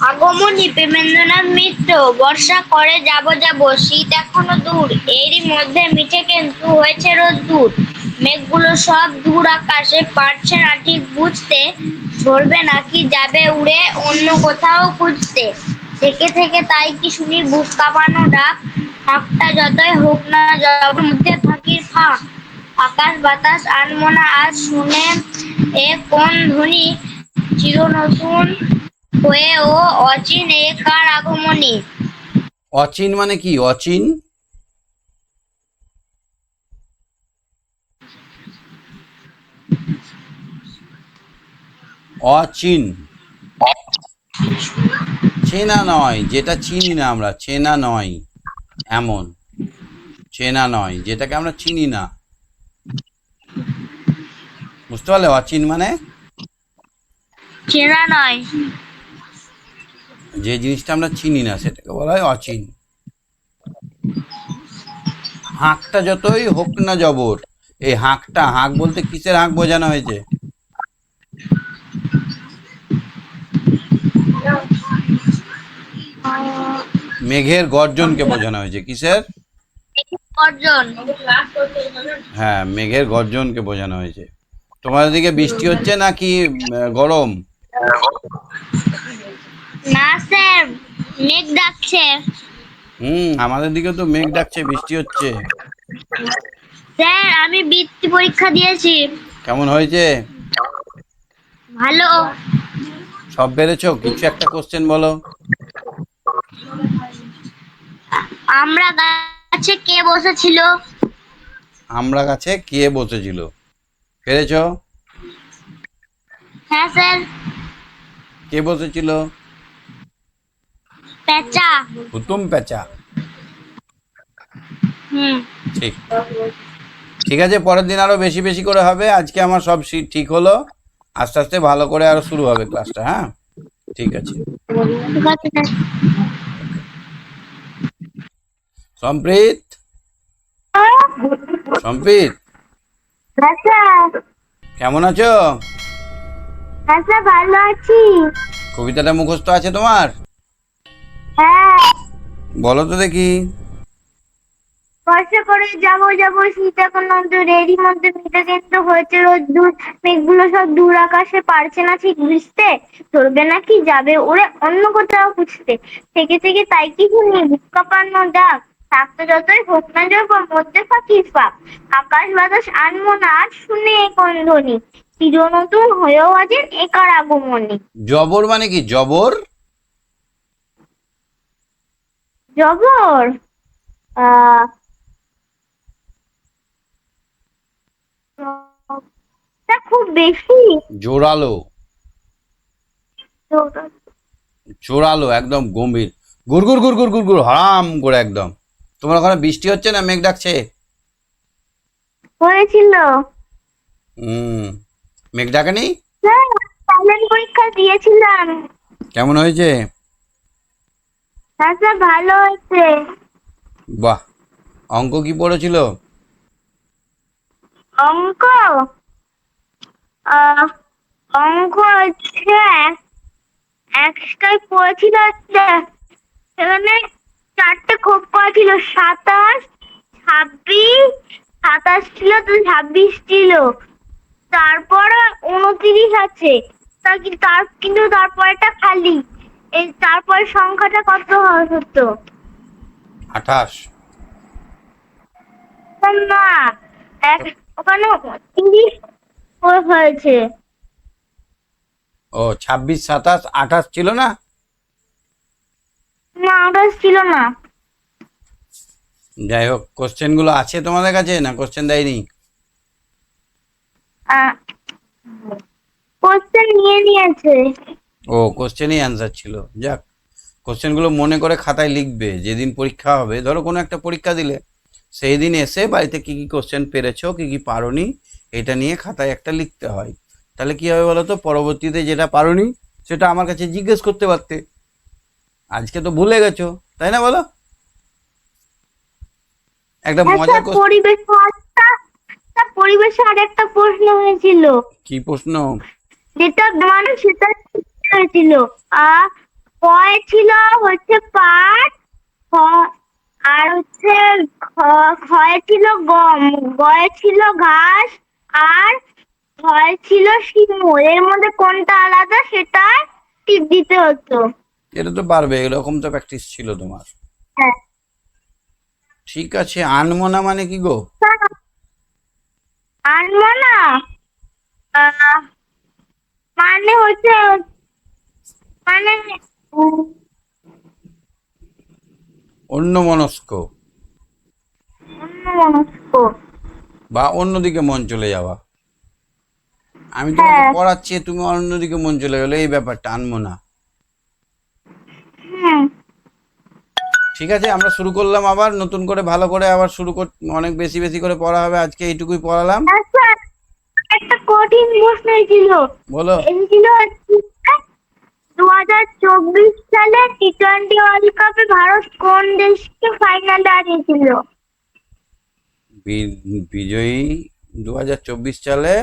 আগমনী প্রেমেন্দ্রনাথ মিত্র। বর্ষা করে যাব যাব, শীত এখনো দূর, এরই মধ্যে মিঠে কিন্তু হয়েছে রোদ্দুর। মেঘগুলো সব দূর আকাশে, পারছে না ঠিক বুঝতে, ধরবে নাকি যাবে উড়ে অন্য কোথাও খুঁজতে। থেকে থেকে তাই কি শুনি বুক কাঁপানো ডাক, ফাঁকটা যতই হোক না যাওয়ার মধ্যে ফাঁকির ফাঁক। আকাশ বাতাস আনমনা আজ শুনে এ কোন ধ্বনি, চির নতুন হয়ে ও অচিন এ কার আগমনী। অচিন মানে কি? অচিন অচিন চেনা নয়, যেটা চিনি না আমরা, চেনা নয় এমন, চেনা নয় যেটাকে আমরা চিনি না, বুঝতে পারলে? অচিন মানে চেনা নয়। যে জিনিসটা আমরা চিনি না সেটাকে বলা হয় অচিন। হাঁকটা যতই হোক না জবর, এই হাঁকটা, হাঁক বলতে কিসের হাঁক বোঝানো হয়েছে? মেঘের গর্জনকে বোঝানো হয়েছে। কিসের? অর্জন। হ্যাঁ, মেঘের গর্জনকে বোঝানো হয়েছে। তোমাদের দিকে বৃষ্টি হচ্ছে নাকি গরম? না স্যার, মেঘ ডাকছে। আমাদের দিকে তো মেঘ ডাকছে, বৃষ্টি হচ্ছে। স্যার আমি বৃত্তি পরীক্ষা দিয়েছি। কেমন হয়েছে? ভালো। সব বেড়েছো? কিছু একটা কোশ্চেন বলো। আমরা গাছে কে বসেছিল? আমরা গাছে কে বসেছিল? পেরেছো? হ্যাঁ স্যার। কে বসেছিল? পেঁচা। হুতুম পেঁচা। হুম। ঠিক। ঠিক আছে, পরের দিন আরো বেশি বেশি করে হবে। আজকে আমার সব ঠিক হলো, আস্তে আস্তে ভালো করে আরো শুরু হবে ক্লাসটা। হ্যাঁ, ঠিক আছে। ঠিক আছে স্যার। ওকে। সম্প্রীত, সম্প্রীত হ্যাঁ স্যার। কেমন আছো? হ্যাঁ স্যার ভালো আছি। কবিতাটা মুখস্থ আছে তোমার? হ্যাঁ। বলো তো দেখি। বর্ষা করে যাব যাব, শীত এখন দূর, এরই মধ্যে মিঠে কিন্তু হয়েছে রোদ্দুর। মেঘগুলো সব দূর আকাশে, পারছে না ঠিক বুঝতে, ধরবে নাকি যাবে উড়ে অন্য কোথাও খুঁজতে। থেকে থেকে তাই কি শুনি বুক কাঁপানো ডাক, থাকতে যতই হোক না যাব মধ্যে ফাঁকির ফাঁক। আকাশ বাতাস আনমো না আজ শুনে এ কোন ধ্বনি, চির নতুন হয়েও আছেন একার আগমনী। জবর মানে কি? জবর? জবর, আহ তা খুব বেশি। জোরালো। জোরালো একদম গম্ভীর, গুড়গুড় গুড়গুড় গুড়গুড় হারাম করে একদম। তোমার ওখানে বৃষ্টি হচ্ছে না মেঘ ডাকছে? হয়েছিল। মেঘ ডাকেনি? হ্যাঁ, ফাইনাল পরীক্ষা দিয়েছিলাম। কেমন হয়েছে? হ্যাঁ স্যার, ভালো হয়েছে। বাহ, অঙ্ক কি পড়েছিল? অঙ্ক অঙ্ক হচ্ছে একটাই পড়েছিল হচ্ছে, সেখানে 4টে খোপ করা ছিল, 27, 26, 27 ছিল তো 26 ছিল, তারপরে 29 আছে। কিন্তু তারপরেটা খালি। এই তারপরে সংখ্যাটা কত হতো? 28। না, ওখানে 30 হয়েছে। ও 26, 27, 28 ছিল না? না, ওটা ছিল না। যাই হোক, কোশ্চেন গুলো আছে তোমাদের কাছে না কোশ্চেন দেয়নি? কোশ্চেন নিয়ে নিয়েছে। ও কোশ্চেনই অ্যান্সার ছিল। যাক, কোশ্চেনগুলো মনে করে খাতায় লিখবে। যেদিন পরীক্ষা হবে, ধরো কোনো একটা পরীক্ষা দিলে, সেই দিন এসে বাড়িতে কি কি কোশ্চেন পেরেছো, কি কি পারোনি, এটা নিয়ে খাতায় একটা লিখতে হয়। তাহলে কি হবে বলো তো, পরবর্তীতে যেটা পারোনি সেটা আমার কাছে জিজ্ঞেস করতে পারতে। আজকে তো ভুলে গেছো, তাই না বলো? একটা মজার কোশ্চেন। পরিবেশে আরেকটা প্রশ্ন হয়েছিল, কি প্রশ্ন? যেটা মানে সেটা হয়েছিল। কয় ছিল হচ্ছে পাট, আর হচ্ছে ক্ষয় ছিল গম, গয়ে ছিল ঘাস, আর ক্ষয় ছিল শিমুল। এর মধ্যে কোনটা আলাদা সেটা টিপ দিতে হতো। এটা তো পারবে, এরকম তো প্র্যাকটিস ছিল তোমার। হ্যাঁ। ঠিক আছে, আনমনা মানে কি গো? আনবো না, মানে হচ্ছে, মানে অন্যমনস্ক অন্যমনস্ক। বা অন্যদিকে মন চলে যাওয়া। আমি তোমাকে হ্যাঁ। পড়াচ্ছি, তুমি অন্যদিকে মন চলে গেলো, এই ব্যাপারটা আনমনা। হুম। ঠিক আছে, আমরা শুরু করলাম আবার নতুন করে, ভালো করে আবার শুরু কর, অনেক বেশি বেশি করে পড়া হবে। আজকে এইটুকুই পড়ালাম। আচ্ছা, একটা কঠিন প্রশ্ন ছিল। বলো। ছিল 2024 সালে টি-20 ওয়ার্ল্ড কাপে ভারত কোন দেশকে ফাইনালে হারিয়েছিল? বিজয়ী 2024 সালে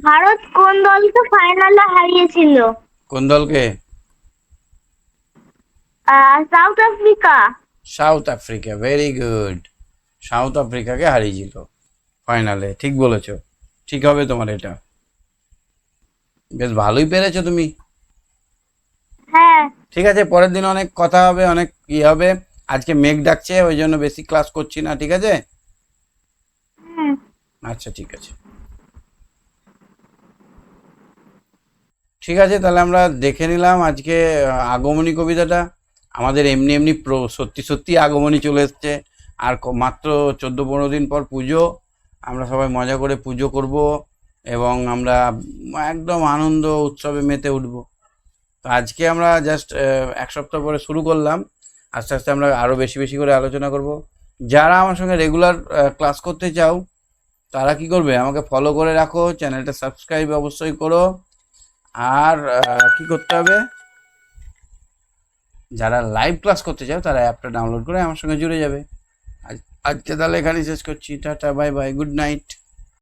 ভারত কোন দলকে ফাইনালে হারিয়েছিল? কোন দলকে? South Africa. South Africa, very good. South আফ্রিকাকে হারিয়েছিল ফাইনালে, ঠিক বলেছো। ঠিক হবে তোমার এটা, বেশ ভালোই পেরেছো তুমি। হ্যাঁ। ঠিক আছে, পরের দিন অনেক কথা হবে, অনেক ই হবে। আজকে মেঘ ডাকছে, ওই জন্য বেশি ক্লাস করছি না, ঠিক আছে? আচ্ছা, ঠিক আছে। ঠিক আছে, তাহলে আমরা দেখে নিলাম আজকে আগমনী কবিতাটা। আমাদের এমনি এমনি সত্যি সত্যি আগমনী চলে এসছে। আর মাত্র 14-15 দিন পর পুজো। আমরা সবাই মজা করে পুজো করব এবং আমরা একদম আনন্দ উৎসবে মেতে উঠব। তো আজকে আমরা জাস্ট 1 সপ্তাহ পরে শুরু করলাম। আস্তে আস্তে আমরা আরও বেশি বেশি করে আলোচনা করব। যারা আমার সঙ্গে রেগুলার ক্লাস করতে চাও, তারা কি করবে, আমাকে ফলো করে রাখো, চ্যানেলটা সাবস্ক্রাইব অবশ্যই করো। আর কি করতে হবে, যারা লাইভ ক্লাস করতে চাও তারা অ্যাপটা ডাউনলোড করে আমার সঙ্গে জুড়ে যাবে। আজকে তাহলে এখানেই শেষ করছি। Tata, bye bye, good night.